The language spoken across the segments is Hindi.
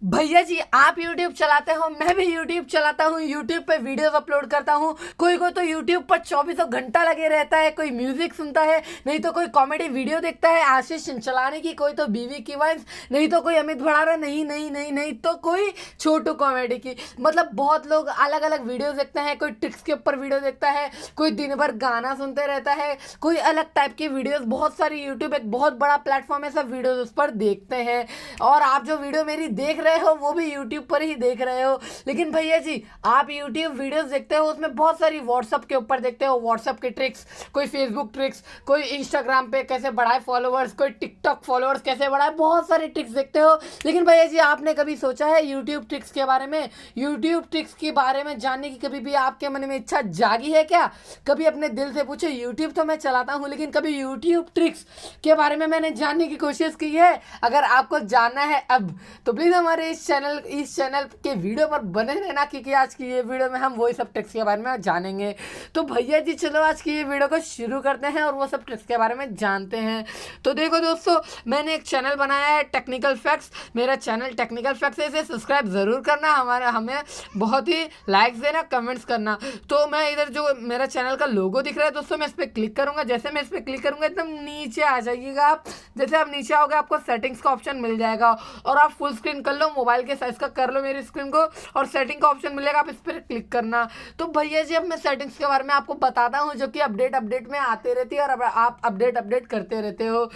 भैया जी आप YouTube चलाते हो, मैं भी YouTube चलाता हूँ। YouTube पे वीडियोस अपलोड करता हूँ। कोई कोई तो YouTube पर चौबीसों घंटा लगे रहता है, कोई म्यूजिक सुनता है, नहीं तो कोई कॉमेडी वीडियो देखता है आशीष चलाने की, कोई तो बीवी की वाइफ, नहीं तो कोई अमित भड़ारा, नहीं नहीं नहीं नहीं तो कोई छोटू कॉमेडी की। मतलब बहुत लोग अलग अलग वीडियो देखते हैं, कोई ट्रिक्स के ऊपर वीडियो देखता है, कोई दिन भर गाना सुनते रहता है, कोई अलग टाइप की वीडियोस। बहुत सारी YouTube एक बहुत बड़ा प्लेटफॉर्म है, सब वीडियोस उस पर देखते हैं। और आप जो वीडियो मेरी देख रहे हो वो भी YouTube पर ही देख रहे हो। लेकिन भैया जी आप YouTube वीडियोस देखते हो, उसमें बहुत सारी व्हाट्सअप के ऊपर देखते हो, व्हाट्सअप के ट्रिक्स, कोई फेसबुक ट्रिक्स, कोई इंस्टाग्राम पे कैसे बढ़ाए फॉलोअर्स, कोई टिकटॉक फॉलोअर्स कैसे बढ़ाए, बहुत सारी ट्रिक्स देखते हो। लेकिन भैया जी आपने कभी सोचा है YouTube ट्रिक्स के बारे में? YouTube ट्रिक्स के बारे में जानने की कभी भी आपके मन में इच्छा जागी है क्या? कभी अपने दिल से पूछो, YouTube तो मैं चलाता हूँ लेकिन कभी YouTube ट्रिक्स के बारे में मैंने जानने की कोशिश की है? अगर आपको जानना है अब तो प्लीज़ हमारे इस चैनल के वीडियो पर बने रहना, क्योंकि आज की ये वीडियो में हम वही सब ट्रिक्स के बारे में जानेंगे। तो भैया जी चलो आज की ये वीडियो को शुरू करते हैं और वो सब ट्रिक्स के बारे में जानते हैं। तो देखो दोस्तों, मैंने एक चैनल बनाया है टेक्निकल फैक्ट्स। मेरा चैनल टेक्निकल फैक्ट्स है, इसे सब्सक्राइब ज़रूर करना, हमें बहुत ही लाइक्स देना, कमेंट्स करना। तो मैं इधर जो मेरा चैनल का लोगो दिख रहा है दोस्तों, मैं इस पर क्लिक करूँगा। जैसे मैं इस पर क्लिक करूँगा एकदम नीचे आ जाइएगा आप। जैसे आप नीचे आओगे आपको सेटिंग्स का ऑप्शन मिल जाएगा और आप फुल स्क्रीन कर लो, मोबाइल के साइज का कर लो मेरी स्क्रीन को, और सेटिंग का ऑप्शन मिलेगा, आप इस पर क्लिक करना। तो भैया जी अब मैं सेटिंग्स के बारे में आपको बताता हूँ, जो कि अपडेट में आते रहती है और अब आप अपडेट करते रहते हो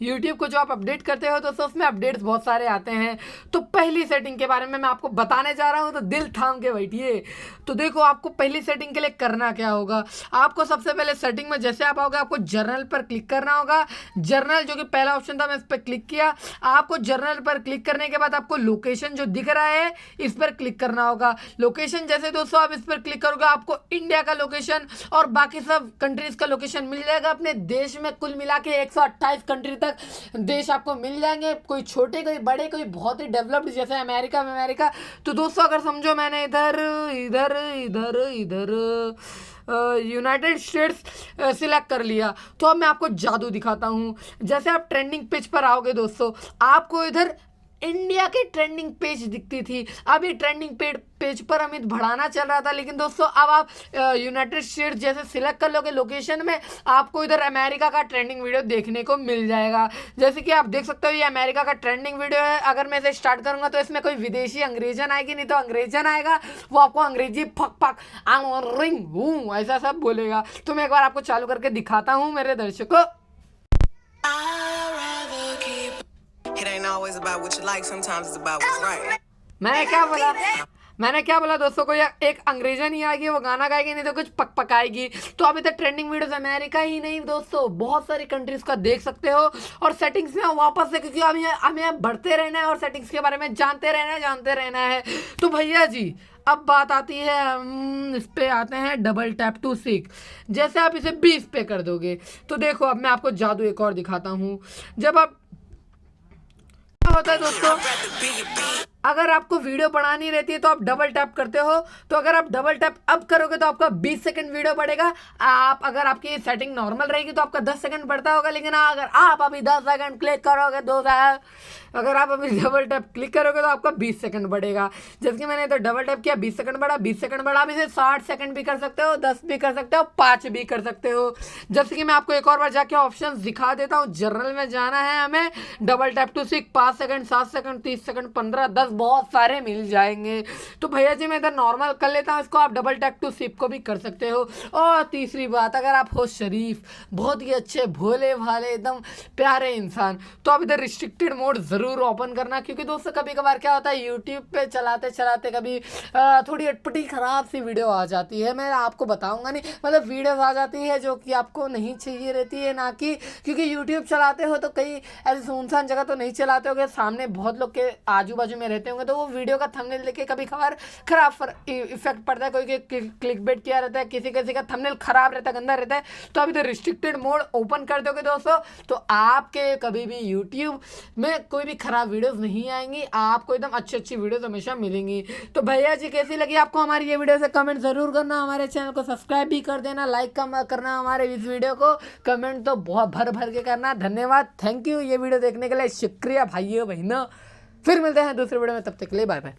यूट्यूब को जो आप अपडेट करते हो तो उसमें अपडेट्स बहुत सारे आते हैं। तो पहली सेटिंग के बारे में मैं आपको बताने जा रहा हूँ, तो दिल थाम के बैठिए। तो देखो आपको पहली सेटिंग के लिए करना क्या होगा। आपको सबसे पहले सेटिंग में जैसे आप आओगे आपको जर्नल पर क्लिक करना होगा। जर्नल जो कि पहला ऑप्शन था, मैं इस पर क्लिक किया। आपको जर्नल पर क्लिक करने के बाद आपको लोकेशन जो दिख रहा है इस पर क्लिक करना होगा। लोकेशन जैसे दोस्तों आप इस पर क्लिक करोगे आपको इंडिया का लोकेशन और बाकी सब कंट्रीज का लोकेशन मिल जाएगा। अपने देश में कुल मिला के 128 कंट्री तक देश आपको मिल जाएंगे, कोई छोटे कोई बड़े कोई बहुत ही डेवलप्ड, जैसे अमेरिका। तो दोस्तों अगर समझो मैंने इधर इधर इधर इधर यूनाइटेड स्टेट्स सिलेक्ट कर लिया, तो अब मैं आपको जादू दिखाता हूँ। जैसे आप ट्रेंडिंग पेज पर आओगे दोस्तों, आपको इधर इंडिया की ट्रेंडिंग पेज दिखती थी। अभी ट्रेंडिंग पेज पर अमित भड़ाना चल रहा था, लेकिन दोस्तों अब आप यूनाइटेड स्टेट्स जैसे सिलेक्ट कर लोगे लोकेशन में, आपको इधर अमेरिका का ट्रेंडिंग वीडियो देखने को मिल जाएगा। जैसे कि आप देख सकते हो ये अमेरिका का ट्रेंडिंग वीडियो है। अगर मैं इसे स्टार्ट करूंगा तो इसमें कोई विदेशी अंग्रेजन आएगी, नहीं तो अंग्रेजन आएगा, वो आपको अंग्रेजी फक फक रिंग हूँ ऐसा सब बोलेगा। तो मैं एक बार आपको चालू करके दिखाता हूँ मेरे दर्शकों। It ain't always about what you like, sometimes it's about what's right. मैंने क्या बोला दोस्तों को, एक अंग्रेजन ही आएगी, वो गाना गाएगी, नहीं तो कुछ पक पकाएगी। तो अभी तक ट्रेंडिंग वीडियोस अमेरिका ही नहीं दोस्तों बहुत सारी कंट्रीज का देख सकते हो। और सेटिंग्स में वापस से, क्योंकि हमें बढ़ते रहना है और सेटिंग्स के बारे में जानते रहना है। तो भैया जी अब बात आती है, इस पे आते हैं डबल टैप टू सीक। जैसे आप इसे 20 पे कर दोगे तो देखो अब मैं आपको जादू एक और दिखाता हूँ। जब आप होता है दोस्तों, अगर आपको वीडियो बढ़ानी रहती है तो आप डबल टैप करते हो, तो अगर आप डबल टैप अब करोगे तो आपका 20 सेकंड वीडियो बढ़ेगा। अगर आपकी सेटिंग नॉर्मल रहेगी तो आपका 10 सेकंड बढ़ता होगा। लेकिन अगर आप अभी 10 सेकंड क्लिक करोगे अगर आप अभी डबल टैप क्लिक करोगे तो आपका 20 सेकंड बढ़ेगा। जैसे कि मैंने तो डबल टैप किया, 20 सेकंड बढ़ा, 20 सेकंड बढ़ा। आप इसे 60 सेकंड भी कर सकते हो, 10 भी कर सकते हो, 5 भी कर सकते हो। जैसे कि मैं आपको एक और बार जाके ऑप्शन दिखा देता हूँ। जर्नल में जाना है हमें, double tap to seek, 5 second, 7 second, 30 second, 15, 10, बहुत सारे मिल जाएंगे। तो भैया जी मैं इधर नॉर्मल कर लेता हूँ इसको, आप डबल टैप टू सिप को भी कर सकते हो। और तीसरी बात, अगर आप हो शरीफ, बहुत ही अच्छे भोले भाले एकदम प्यारे इंसान, तो आप इधर रिस्ट्रिक्टेड मोड ज़रूर ओपन करना, क्योंकि दोस्तों कभी कभार क्या होता है यूट्यूब पे चलाते चलाते कभी थोड़ी अटपटी ख़राब सी वीडियो आ जाती है। मैं आपको बताऊँगा नहीं, मतलब वीडियोज़ आ जाती है जो कि आपको नहीं चाहिए रहती है, ना कि क्योंकि यूट्यूब चलाते हो तो कई ऐसी सुनसान जगह तो नहीं चलाते हो, सामने बहुत लोग के आजू बाजू में रहते रहते होंगे तो वो वीडियो का थंबनेल देख के कभी कभार खराब इफेक्ट पड़ता है, कोई क्लिक बेट किया रहता है, किसी किसी का थंबनेल खराब रहता है, गंदा रहता है। तो अभी तो रिस्ट्रिक्टेड मोड ओपन कर दोगे दोस्तों तो आपके कभी भी यूट्यूब में कोई भी खराब वीडियोस नहीं आएंगी, आपको एकदम अच्छी अच्छी वीडियोस हमेशा मिलेंगी। तो भैया जी कैसी लगी आपको हमारी ये वीडियो से कमेंट जरूर करना, हमारे चैनल को सब्सक्राइब भी कर देना, लाइक करना हमारे इस वीडियो को, कमेंट तो बहुत भर भर के करना। धन्यवाद, थैंक यू ये वीडियो देखने के लिए, शुक्रिया भाइयों बहनों। फिर मिलते हैं दूसरे वीडियो में, तब तक के लिए बाय बाय।